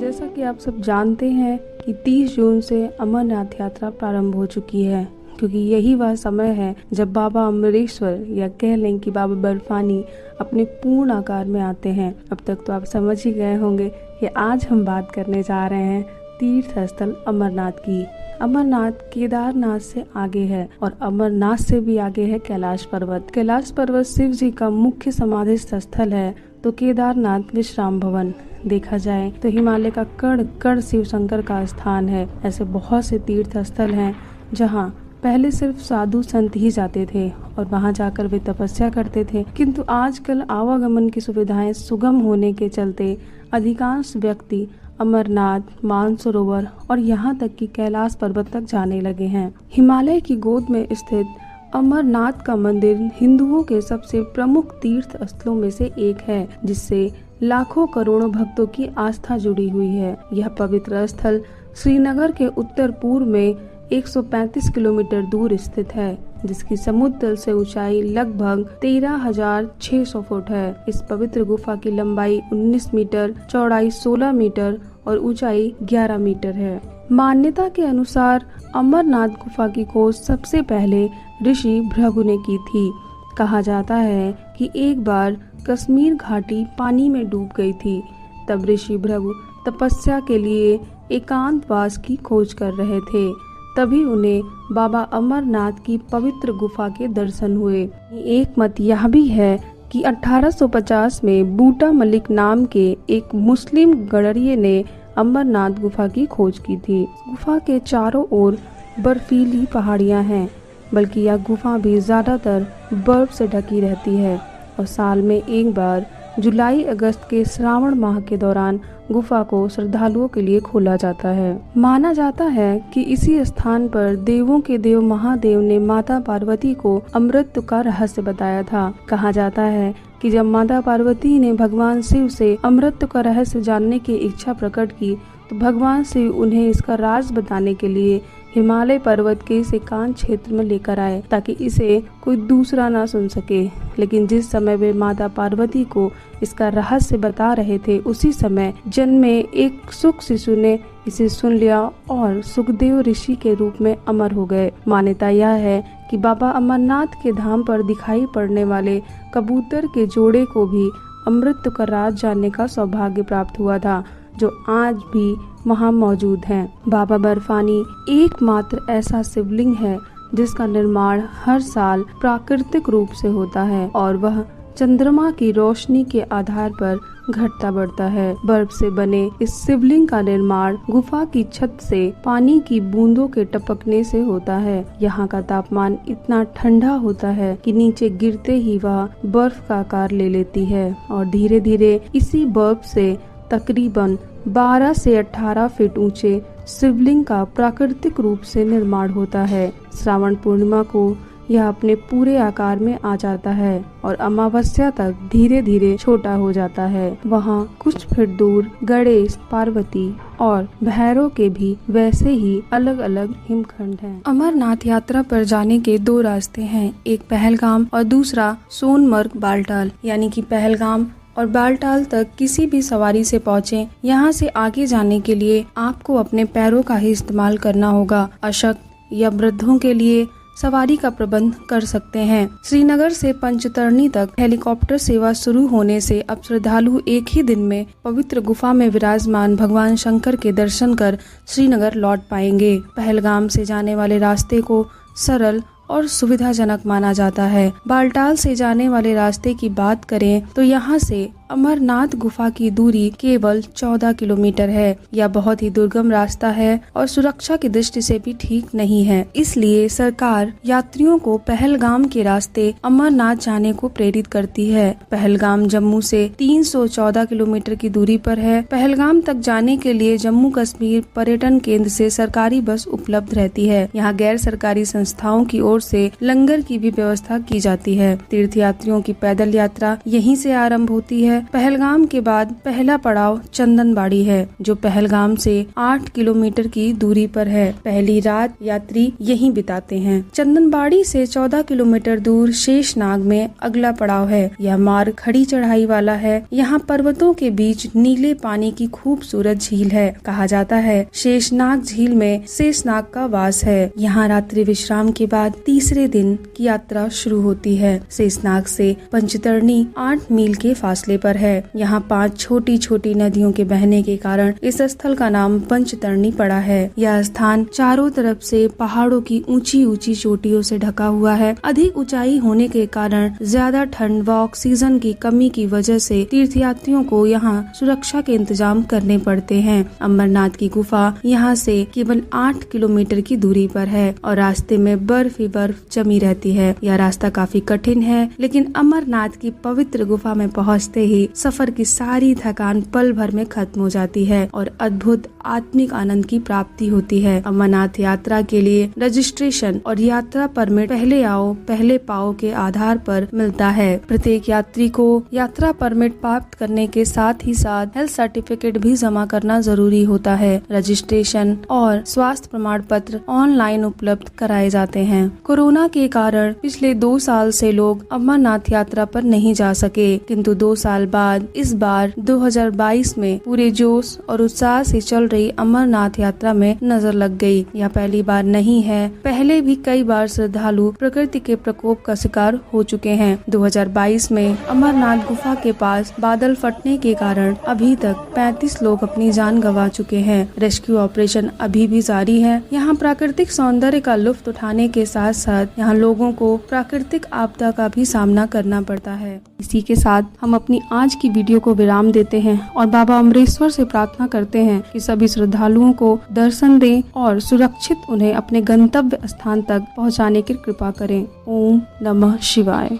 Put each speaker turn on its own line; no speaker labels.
जैसा कि आप सब जानते हैं कि 30 जून से अमरनाथ यात्रा प्रारंभ हो चुकी है, क्योंकि यही वह समय है जब बाबा अमरेश्वर या कह लें कि बाबा बर्फानी अपने पूर्ण आकार में आते हैं। अब तक तो आप समझ ही गए होंगे कि आज हम बात करने जा रहे हैं तीर्थ स्थल अमरनाथ की। अमरनाथ केदारनाथ से आगे है और अमरनाथ से भी आगे है कैलाश पर्वत। कैलाश पर्वत शिव जी का मुख्य समाधि स्थल है, तो केदारनाथ विश्राम भवन। देखा जाए तो हिमालय का कण कण शिव शंकर का स्थान है। ऐसे बहुत से तीर्थ स्थल हैं जहाँ पहले सिर्फ साधु संत ही जाते थे और वहां जाकर वे तपस्या करते थे, किंतु आजकल आवागमन की सुविधाएं सुगम होने के चलते अधिकांश व्यक्ति अमरनाथ, मानसरोवर और यहाँ तक कि कैलाश पर्वत तक जाने लगे हैं। हिमालय की गोद में स्थित अमरनाथ का मंदिर हिंदुओं के सबसे प्रमुख तीर्थ स्थलों में से एक है, जिससे लाखों करोड़ों भक्तों की आस्था जुड़ी हुई है। यह पवित्र स्थल श्रीनगर के उत्तर पूर्व में 135 किलोमीटर दूर स्थित है, जिसकी समुद्र तल से ऊंचाई लगभग 13,600 फुट है। इस पवित्र गुफा की लंबाई 19 मीटर, चौड़ाई 16 मीटर और ऊंचाई 11 मीटर है। मान्यता के अनुसार अमरनाथ गुफा की खोज सबसे पहले ऋषि भृगु ने की थी। कहा जाता है कि एक बार कश्मीर घाटी पानी में डूब गई थी। तब ऋषि भृगु तपस्या के लिए एकांतवास की खोज कर रहे थे। तभी उन्हें बाबा अमरनाथ की पवित्र गुफा के दर्शन हुए। एक मत यह भी है कि 1850 में बूटा मलिक नाम के एक मुस्लिम गडरिये ने अमरनाथ गुफा की खोज की थी। गुफा के चारों ओर बर्फीली पहाड़ियां हैं, बल्कि यह गुफा भी ज्यादातर बर्फ से ढकी रहती है और साल में एक बार जुलाई अगस्त के श्रावण माह के दौरान गुफा को श्रद्धालुओं के लिए खोला जाता है। माना जाता है कि इसी स्थान पर देवों के देव महादेव ने माता पार्वती को अमृत का रहस्य बताया था। कहा जाता है कि जब माता पार्वती ने भगवान शिव से अमृत का रहस्य जानने की इच्छा प्रकट की, तो भगवान शिव उन्हें इसका राज बताने के लिए हिमालय पर्वत के इस एकांत क्षेत्र में लेकर आए, ताकि इसे कोई दूसरा ना सुन सके। लेकिन जिस समय वे माता पार्वती को इसका रहस्य बता रहे थे, उसी समय जन्मे एक सुख शिशु ने इसे सुन लिया और सुखदेव ऋषि के रूप में अमर हो गए। मान्यता यह है कि बाबा अमरनाथ के धाम पर दिखाई पड़ने वाले कबूतर के जोड़े को भी अमृत का राज जानने का सौभाग्य प्राप्त हुआ था, जो आज भी वहाँ मौजूद हैं। बाबा बर्फानी एकमात्र ऐसा शिवलिंग है जिसका निर्माण हर साल प्राकृतिक रूप से होता है और वह चंद्रमा की रोशनी के आधार पर घटता बढ़ता है। बर्फ से बने इस शिवलिंग का निर्माण गुफा की छत से पानी की बूंदों के टपकने से होता है। यहाँ का तापमान इतना ठंडा होता है कि नीचे गिरते ही वह बर्फ का आकार ले लेती है और धीरे धीरे इसी बर्फ से तकरीबन 12 से 18 फीट ऊंचे शिवलिंग का प्राकृतिक रूप से निर्माण होता है। श्रावण पूर्णिमा को यह अपने पूरे आकार में आ जाता है और अमावस्या तक धीरे धीरे छोटा हो जाता है। वहाँ कुछ फीट दूर गणेश, पार्वती और भैरव के भी वैसे ही अलग अलग हिमखंड हैं। अमरनाथ यात्रा पर जाने के दो रास्ते हैं, एक पहलगाम और दूसरा सोनमर्ग बालटाल। यानी कि पहलगाम और बालटाल तक किसी भी सवारी से पहुँचे। यहाँ से आगे जाने के लिए आपको अपने पैरों का ही इस्तेमाल करना होगा। अशक्त या वृद्धों के लिए सवारी का प्रबंध कर सकते हैं। श्रीनगर से पंचतरणी तक हेलीकॉप्टर सेवा शुरू होने से अब श्रद्धालु एक ही दिन में पवित्र गुफा में विराजमान भगवान शंकर के दर्शन कर श्रीनगर लौट पाएंगे। पहलगाम से जाने वाले रास्ते को सरल और सुविधाजनक माना जाता है। बालटाल से जाने वाले रास्ते की बात करें तो यहाँ से अमरनाथ गुफा की दूरी केवल 14 किलोमीटर है। यह बहुत ही दुर्गम रास्ता है और सुरक्षा की दृष्टि से भी ठीक नहीं है। इसलिए सरकार यात्रियों को पहलगाम के रास्ते अमरनाथ जाने को प्रेरित करती है। पहलगाम जम्मू से 314 किलोमीटर की दूरी पर है। पहलगाम तक जाने के लिए जम्मू कश्मीर पर्यटन केंद्र से सरकारी बस उपलब्ध रहती है। यहाँ गैर सरकारी संस्थाओं की ओर से लंगर की भी व्यवस्था की जाती है। तीर्थ यात्रियों की पैदल यात्रा यहीं से आरंभ होती है है। पहलगाम के बाद पहला पड़ाव चंदनबाड़ी है, जो पहलगाम से 8 किलोमीटर की दूरी पर है। पहली रात यात्री यहीं बिताते हैं। चंदनबाड़ी से 14 किलोमीटर दूर शेषनाग में अगला पड़ाव है। यह मार्ग खड़ी चढ़ाई वाला है। यहाँ पर्वतों के बीच नीले पानी की खूबसूरत झील है। कहा जाता है शेषनाग झील में शेषनाग का वास है। यहाँ रात्रि विश्राम के बाद तीसरे दिन की यात्रा शुरू होती है। शेषनाग से पंचतरणी 8 मील के फासले पर है। यहाँ 5 छोटी छोटी नदियों के बहने के कारण इस स्थल का नाम पंचतरणी पड़ा है। यह स्थान चारों तरफ से पहाड़ों की ऊंची ऊंची चोटियों से ढका हुआ है। अधिक ऊंचाई होने के कारण ज्यादा ठंड व ऑक्सीजन की कमी की वजह से तीर्थयात्रियों को यहाँ सुरक्षा के इंतजाम करने पड़ते हैं। अमरनाथ की गुफा यहाँ से केवल 8 किलोमीटर की दूरी पर है और रास्ते में बर्फ ही बर्फ जमी रहती है। यह रास्ता काफी कठिन है, लेकिन अमरनाथ की पवित्र गुफा में पहुँचते ही सफर की सारी थकान पल भर में खत्म हो जाती है और अद्भुत आत्मिक आनंद की प्राप्ति होती है। अमरनाथ यात्रा के लिए रजिस्ट्रेशन और यात्रा परमिट पहले आओ पहले पाओ के आधार पर मिलता है। प्रत्येक यात्री को यात्रा परमिट प्राप्त करने के साथ ही साथ हेल्थ सर्टिफिकेट भी जमा करना जरूरी होता है। रजिस्ट्रेशन और स्वास्थ्य प्रमाण पत्र ऑनलाइन उपलब्ध कराए जाते हैं। कोरोना के कारण पिछले 2 साल से लोग अमरनाथ यात्रा पर नहीं जा सके, किंतु 2 साल बाद इस बार 2022 में पूरे जोश और उत्साह से चल रही अमरनाथ यात्रा में नजर लग गई। यह पहली बार नहीं है, पहले भी कई बार श्रद्धालु प्रकृति के प्रकोप का शिकार हो चुके हैं। 2022 में अमरनाथ गुफा के पास बादल फटने के कारण अभी तक 35 लोग अपनी जान गंवा चुके हैं। रेस्क्यू ऑपरेशन अभी भी जारी है। यहाँ प्राकृतिक सौंदर्य का लुत्फ उठाने के साथ साथ यहाँ लोगों को प्राकृतिक आपदा का भी सामना करना पड़ता है। इसी के साथ हम अपनी आज की वीडियो को विराम देते हैं और बाबा अमरेश्वर से प्रार्थना करते हैं कि सभी श्रद्धालुओं को दर्शन दें और सुरक्षित उन्हें अपने गंतव्य स्थान तक पहुंचाने की कृपा करें। ओम नमः शिवाय।